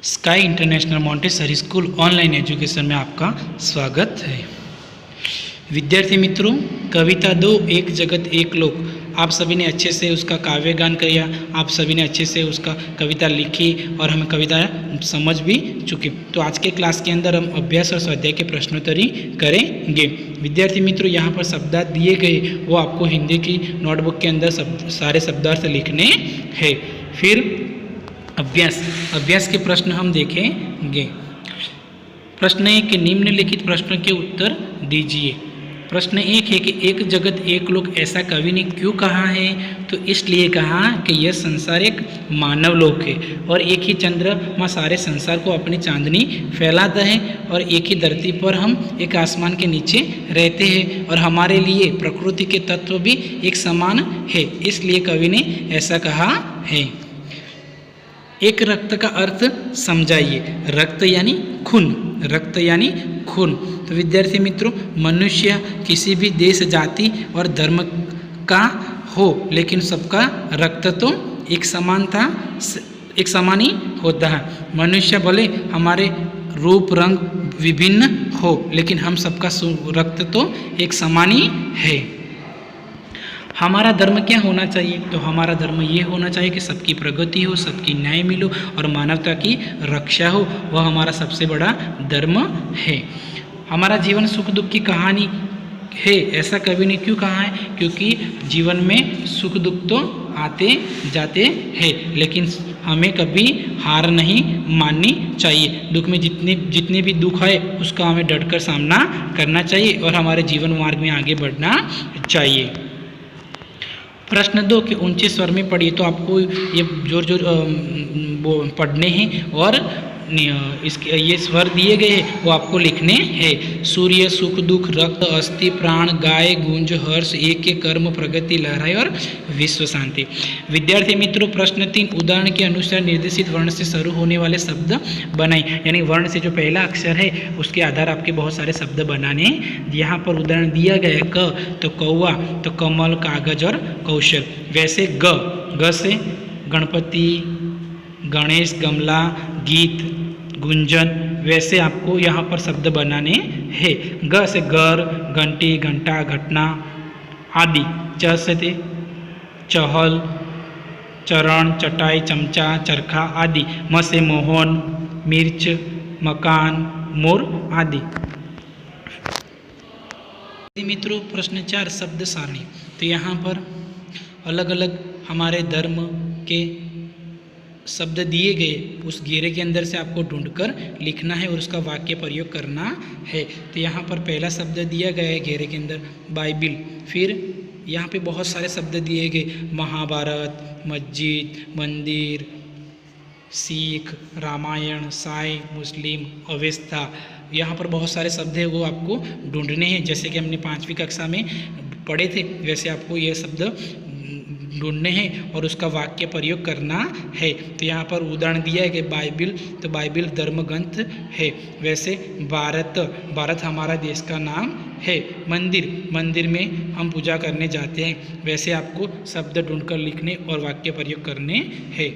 Sky international Montessori school online education में आपका स्वागत है। विद्यार्थी मित्रों, कविता दो एक जगत एक लोक, आप सभी ने अच्छे से उसका काव्य गान किया, आप सभी ने अच्छे से उसका कविता लिखी और हम कविता समझ भी चुके। तो आज के क्लास के अंदर हम अभ्यास और स्वाध्याय के प्रश्नोत्तरी करेंगे। विद्यार्थी मित्रों, यहाँ पर शब्दार्थ दिए गए वो आपको हिंदी की नोटबुक के अंदर सारे शब्दार्थ लिखने हैं। फिर अभ्यास के प्रश्न हम देखेंगे। प्रश्न 1 के निम्नलिखित प्रश्न के उत्तर दीजिए। प्रश्न 1 है कि एक जगत एक लोक ऐसा कवि ने क्यों कहा है? तो इसलिए कहा कि यह संसार एक मानव लोक है और एक ही चंद्रमा सारे संसार को अपनी चांदनी फैलाता है और एक ही धरती पर हम एक आसमान के नीचे रहते हैं और हमारे लिए प्रकृति के तत्व भी एक समान है, इसलिए कवि ने ऐसा कहा है। एक रक्त का अर्थ समझाइए। रक्त यानी खून, रक्त यानी खून। तो विद्यार्थी मित्रों, मनुष्य किसी भी देश, जाति और धर्म का हो, लेकिन सबका रक्त तो एक समान ही होता है। मनुष्य भले हमारे रूप रंग विभिन्न हो, लेकिन हम सबका रक्त तो एक समान ही है। हमारा धर्म क्या होना चाहिए? तो हमारा धर्म ये होना चाहिए कि सबकी प्रगति हो, सबकी न्याय मिलो और मानवता की रक्षा हो, वह हमारा सबसे बड़ा धर्म है। हमारा जीवन सुख दुख की कहानी है, ऐसा कवि ने क्यों कहा है? क्योंकि जीवन में सुख दुख तो आते जाते हैं, लेकिन हमें कभी हार नहीं माननी चाहिए। दुख में जितने भी दुख आए उसका हमें डटकर सामना करना चाहिए और हमारे जीवन मार्ग में आगे बढ़ना चाहिए। प्रश्न 2 के ऊंचे स्वर में पढ़िए। तो आपको ये जोर पढ़ने हैं और इसके ये स्वर दिए गए हैं वो आपको लिखने हैं। सूर्य, सुख दुख, रक्त, अस्थि, प्राण, गाय, गुंज, हर्ष, एक के कर्म, प्रगति, लहराई और विश्व शांति। विद्यार्थी मित्रों, प्रश्न 3 उदाहरण के अनुसार निर्देशित वर्ण से शुरू होने वाले शब्द बनाए। यानी वर्ण से जो पहला अक्षर है उसके आधार आपके बहुत सारे शब्द बनाने। यहाँ पर उदाहरण दिया गया है। क तो कौवा, तो कमल, कागज और कौशल। वैसे ग से गणपति, गणेश, गमला, गीत, गुंजन। वैसे आपको यहाँ पर शब्द बनाने हैं। ग से घर, घंटी, घंटा, घटना आदि। च से चहल, चरण, चटाई, चमचा, चरखा आदि। म से मोहन, मिर्च, मकान, मोर आदि। मित्रों, प्रश्न 4 शब्द सारणी। तो यहाँ पर अलग अलग हमारे धर्म के शब्द दिए गए, उस घेरे के अंदर से आपको ढूंढकर लिखना है और उसका वाक्य प्रयोग करना है। तो यहाँ पर पहला शब्द दिया गया है घेरे के अंदर, बाइबिल। फिर यहाँ पे बहुत सारे शब्द दिए गए, महाभारत, मस्जिद, मंदिर, सिख, रामायण, साई, मुस्लिम, अवेस्ता। यहाँ पर बहुत सारे शब्द हैं वो आपको ढूंढने हैं। जैसे कि हमने 5वीं कक्षा में पढ़े थे, वैसे आपको ये शब्द ढूंढने हैं और उसका वाक्य प्रयोग करना है। तो यहाँ पर उदाहरण दिया है कि बाइबिल, तो बाइबिल धर्म ग्रंथ है। वैसे भारत हमारा देश का नाम है। मंदिर में हम पूजा करने जाते हैं। वैसे आपको शब्द ढूंढकर लिखने और वाक्य प्रयोग करने हैं।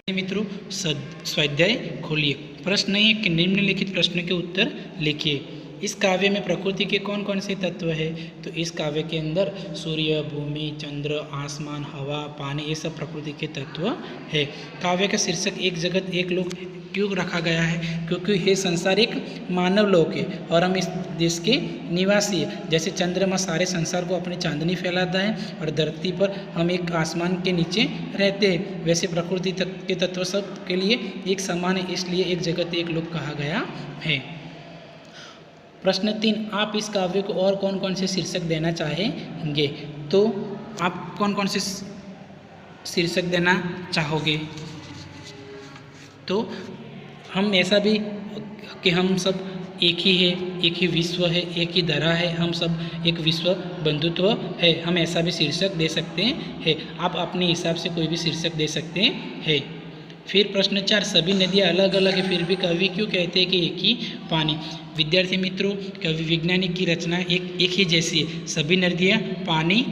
मित्रों, स्वाध्याय खोलिए। प्रश्न 1 के निम्नलिखित प्रश्न के उत्तर लिखिए। इस काव्य में प्रकृति के कौन कौन से तत्व है? तो इस काव्य के अंदर सूर्य, भूमि, चंद्र, आसमान, हवा, पानी, ये सब प्रकृति के तत्व है। काव्य का शीर्षक एक जगत एक लोक क्यों रखा गया है? क्योंकि ये संसार एक मानव लोक है और हम इस देश के निवासी हैं। जैसे चंद्रमा सारे संसार को अपनी चांदनी फैलाता है और धरती पर हम एक आसमान के नीचे रहते हैं, वैसे प्रकृति के तत्व सब के लिए एक समान है, इसलिए एक जगत एक लोक कहा गया है। प्रश्न 3, आप इस काव्य को और कौन कौन से शीर्षक देना चाहेंगे? तो आप कौन कौन से शीर्षक देना चाहोगे? तो हम ऐसा भी कि हम सब एक ही है, एक ही विश्व है, एक ही धरा है, हम सब एक विश्व बंधुत्व है, हम ऐसा भी शीर्षक दे सकते हैं। आप अपने हिसाब से कोई भी शीर्षक दे सकते हैं। फिर प्रश्न 4, सभी नदियाँ अलग अलग है फिर भी कवि क्यों कहते हैं कि एक ही पानी? विद्यार्थी मित्रों, कवि वैज्ञानिक की रचना एक ही जैसी है। सभी नदियाँ पानी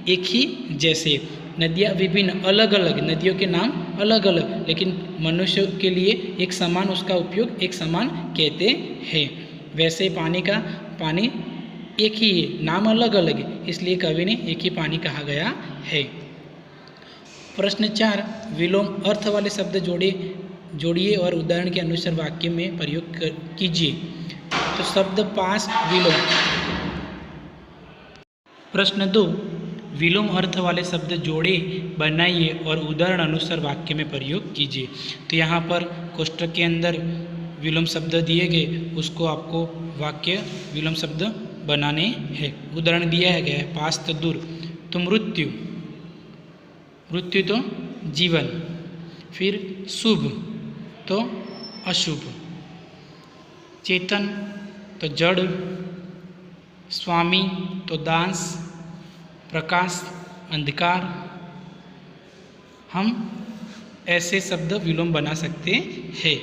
एक ही जैसे। नदियाँ विभिन्न अलग अलग, नदियों के नाम अलग अलग, लेकिन मनुष्य के लिए एक समान उसका उपयोग एक समान कहते हैं। वैसे पानी एक ही है, नाम अलग अलग है, इसलिए कवि ने एक ही पानी कहा गया है। प्रश्न 4, विलोम अर्थ वाले शब्द जोड़िए और उदाहरण के अनुसार वाक्य में प्रयोग कीजिए। तो शब्द पास विलोम। प्रश्न 2, विलोम अर्थ वाले शब्द जोड़े बनाइए और उदाहरण अनुसार वाक्य में प्रयोग कीजिए। तो यहाँ पर कोष्ठक के अंदर विलोम शब्द दिए गए, उसको आपको वाक्य विलोम शब्द बनाने हैं। उदाहरण दिया गया है, पास तो दूर, तो मृत्यु तो जीवन, फिर शुभ तो अशुभ, चेतन तो जड़, स्वामी तो दास, प्रकाश अंधकार। हम ऐसे शब्द विलोम बना सकते हैं।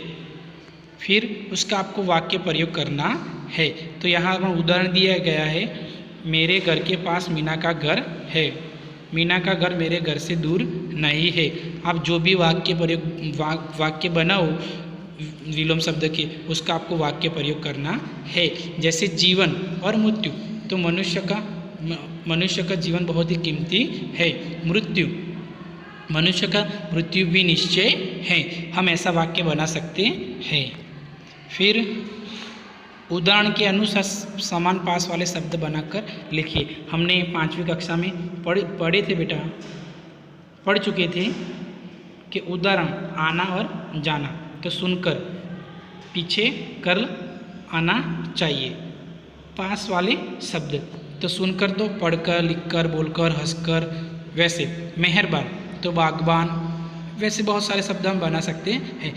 फिर उसका आपको वाक्य प्रयोग करना है। तो यहाँ पर उदाहरण दिया गया है, मेरे घर के पास मीना का घर है। मीना का घर मेरे घर से दूर नहीं है। आप जो भी वाक्य बनाओ विलोम शब्द के, उसका आपको वाक्य प्रयोग करना है। जैसे जीवन और मृत्यु, तो मनुष्य का जीवन बहुत ही कीमती है। मनुष्य का मृत्यु भी निश्चय है। हम ऐसा वाक्य बना सकते हैं। फिर उदाहरण के अनुसार समान पास वाले शब्द बनाकर लिखिए। हमने 5वीं कक्षा में पढ़े थे बेटा, पढ़ चुके थे कि उदाहरण आना और जाना, तो सुनकर पीछे कर आना चाहिए। पास वाले शब्द तो सुनकर तो पढ़कर, लिखकर, बोलकर, हंसकर। वैसे मेहरबान तो बागबान। वैसे बहुत सारे शब्द हम बना सकते हैं।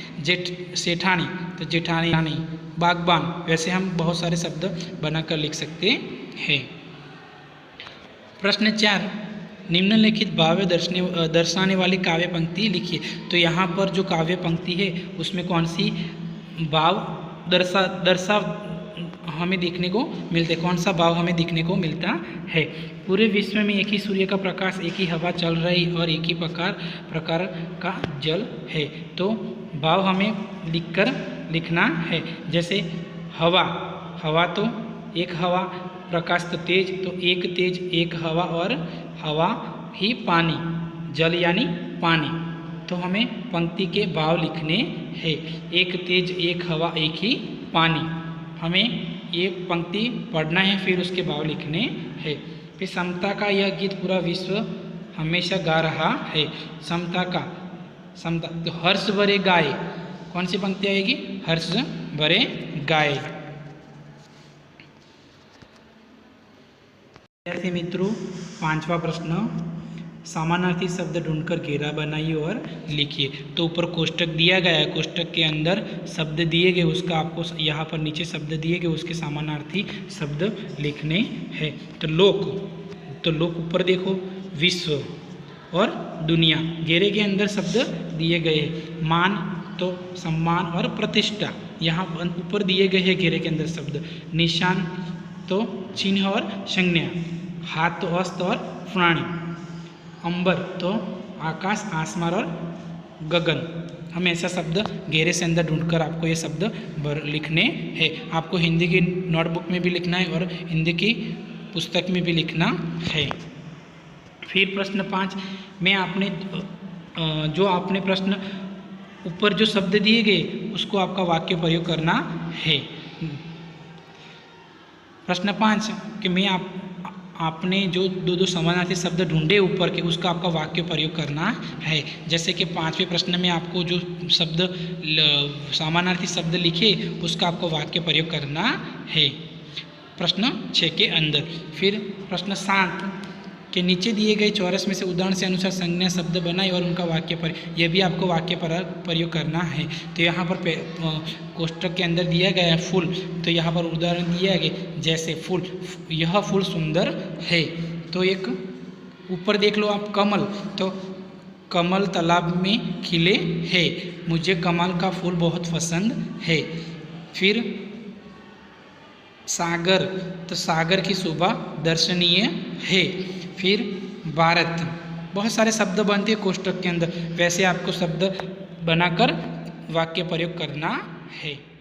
सेठानी तो जेठानी, बागबान। वैसे हम बहुत सारे शब्द बनाकर लिख सकते हैं। प्रश्न 4, निम्नलिखित भाव दर्शाने वाली काव्य पंक्ति लिखिए। तो यहाँ पर जो काव्य पंक्ति है उसमें कौन सी भाव दर्शा हमें देखने को मिलते, कौन सा भाव हमें देखने को मिलता है। पूरे विश्व में एक ही सूर्य का प्रकाश, एक ही हवा चल रही और एक ही प्रकार का जल है। तो भाव हमें लिखना है। जैसे हवा तो एक हवा, प्रकाश तो तेज, तो एक तेज एक हवा और हवा ही पानी, जल यानी पानी। तो हमें पंक्ति के भाव लिखने हैं। एक तेज एक हवा एक ही पानी। हमें ये पंक्ति पढ़ना है, फिर उसके भाव लिखने हैं। फिर समता का यह गीत पूरा विश्व हमेशा गा रहा है। समता तो हर्ष भरे गाए। कौन सी पंक्ति आएगी? हर्ष भरे गाए। विद्यार्थी मित्रों, 5वां प्रश्न, समानार्थी शब्द ढूंढकर घेरा बनाइए और लिखिए। तो ऊपर कोष्टक दिया गया है, कोष्टक के अंदर शब्द दिए गए, उसका आपको यहाँ पर नीचे शब्द दिए गए, उसके समानार्थी शब्द लिखने हैं। तो लोक ऊपर देखो, विश्व और दुनिया घेरे के अंदर शब्द दिए गए हैं। मान तो सम्मान और प्रतिष्ठा, यहाँ ऊपर दिए गए हैं घेरे के अंदर शब्द। निशान तो चिन्ह और संज्ञा। हाथ तो हस्त और प्राणी। अंबर तो आकाश, आसमान और गगन। हम ऐसा शब्द घेरे से अंदर ढूंढकर आपको ये शब्द लिखने हैं। आपको हिंदी की नोटबुक में भी लिखना है और हिंदी की पुस्तक में भी लिखना है। फिर प्रश्न 5 में आपने प्रश्न ऊपर जो शब्द दिए गए उसको आपका वाक्य प्रयोग करना है। प्रश्न 5 कि आपने जो दो समानार्थी शब्द ढूंढे ऊपर के, उसका आपका वाक्य प्रयोग करना है। जैसे कि 5वें प्रश्न में आपको जो शब्द समानार्थी शब्द लिखे उसका आपको वाक्य प्रयोग करना है प्रश्न 6 के अंदर। फिर प्रश्न 7 के नीचे दिए गए चौरस में से उदाहरण से अनुसार संज्ञा शब्द बनाए और उनका वाक्य यह भी आपको वाक्य प्रयोग करना है। तो यहाँ पर कोष्टक के अंदर दिया गया है फूल, तो यहाँ पर उदाहरण दिया गया जैसे फूल, यह फूल सुंदर है। तो एक ऊपर देख लो आप कमल, तो कमल तालाब में खिले है, मुझे कमल का फूल बहुत पसंद है। फिर सागर, तो सागर की शोभा दर्शनीय है। फिर भारत, बहुत सारे शब्द बनते हैं कोष्टक के अंदर, वैसे आपको शब्द बनाकर वाक्य प्रयोग करना है।